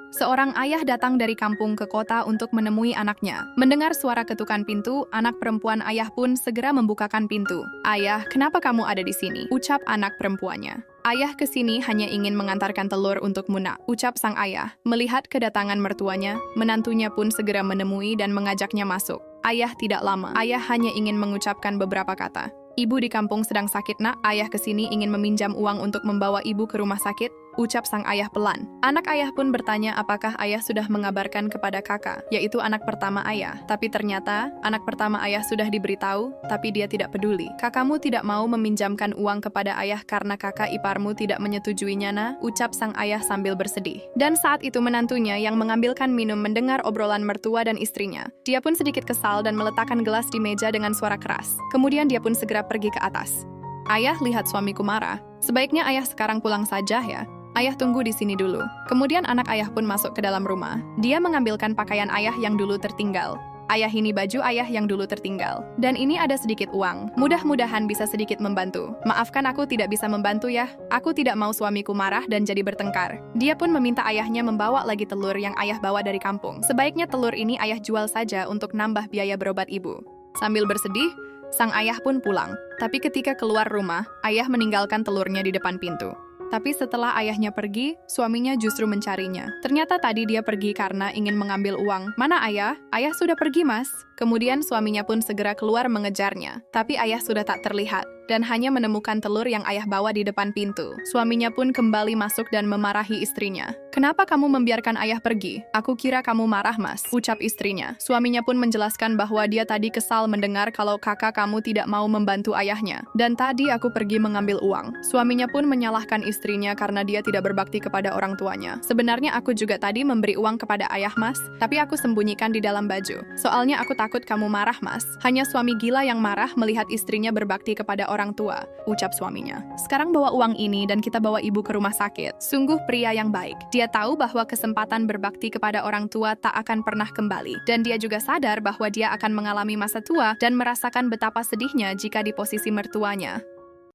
Seorang ayah datang dari kampung ke kota untuk menemui anaknya. Mendengar suara ketukan pintu, anak perempuan ayah pun segera membukakan pintu. "Ayah, kenapa kamu ada di sini?" ucap anak perempuannya. "Ayah kesini hanya ingin mengantarkan telur untuk Muna," ucap sang ayah. Melihat kedatangan mertuanya, menantunya pun segera menemui dan mengajaknya masuk. Ayah tidak lama. Ayah hanya ingin mengucapkan beberapa kata. "Ibu di kampung sedang sakit, Nak. Ayah kesini ingin meminjam uang untuk membawa ibu ke rumah sakit," ucap sang ayah pelan. Anak ayah pun bertanya apakah ayah sudah mengabarkan kepada kakak, yaitu anak pertama ayah. Tapi ternyata, anak pertama ayah sudah diberitahu, tapi dia tidak peduli. "Kakakmu tidak mau meminjamkan uang kepada ayah karena kakak iparmu tidak menyetujuinya, Nak," ucap sang ayah sambil bersedih. Dan saat itu menantunya yang mengambilkan minum mendengar obrolan mertua dan istrinya. Dia pun sedikit kesal dan meletakkan gelas di meja dengan suara keras. Kemudian dia pun segera pergi ke atas. "Ayah, lihat suamiku marah. Sebaiknya ayah sekarang pulang saja ya. Ayah tunggu di sini dulu." Kemudian anak ayah pun masuk ke dalam rumah. Dia mengambilkan pakaian ayah yang dulu tertinggal. "Ayah, ini baju ayah yang dulu tertinggal. Dan ini ada sedikit uang. Mudah-mudahan bisa sedikit membantu. Maafkan aku tidak bisa membantu ya. Aku tidak mau suamiku marah dan jadi bertengkar." Dia pun meminta ayahnya membawa lagi telur yang ayah bawa dari kampung. Sebaiknya telur ini ayah jual saja untuk nambah biaya berobat ibu. Sambil bersedih, sang ayah pun pulang. Tapi ketika keluar rumah, ayah meninggalkan telurnya di depan pintu. Tapi setelah ayahnya pergi, suaminya justru mencarinya. Ternyata tadi dia pergi karena ingin mengambil uang. "Mana ayah? Ayah sudah pergi, Mas." Kemudian suaminya pun segera keluar mengejarnya. Tapi ayah sudah tak terlihat dan hanya menemukan telur yang ayah bawa di depan pintu. Suaminya pun kembali masuk dan memarahi istrinya. "Kenapa kamu membiarkan ayah pergi? Aku kira kamu marah, Mas," ucap istrinya. Suaminya pun menjelaskan bahwa dia tadi kesal mendengar kalau kakak kamu tidak mau membantu ayahnya. "Dan tadi aku pergi mengambil uang." Suaminya pun menyalahkan istrinya karena dia tidak berbakti kepada orang tuanya. "Sebenarnya aku juga tadi memberi uang kepada ayah, Mas, tapi aku sembunyikan di dalam baju. Soalnya aku takut kamu marah, Mas." Hanya suami gila yang marah melihat istrinya berbakti kepada orang tua, ucap suaminya. "Sekarang bawa uang ini dan kita bawa ibu ke rumah sakit." Sungguh pria yang baik. Dia tahu bahwa kesempatan berbakti kepada orang tua tak akan pernah kembali. Dan dia juga sadar bahwa dia akan mengalami masa tua dan merasakan betapa sedihnya jika di posisi mertuanya.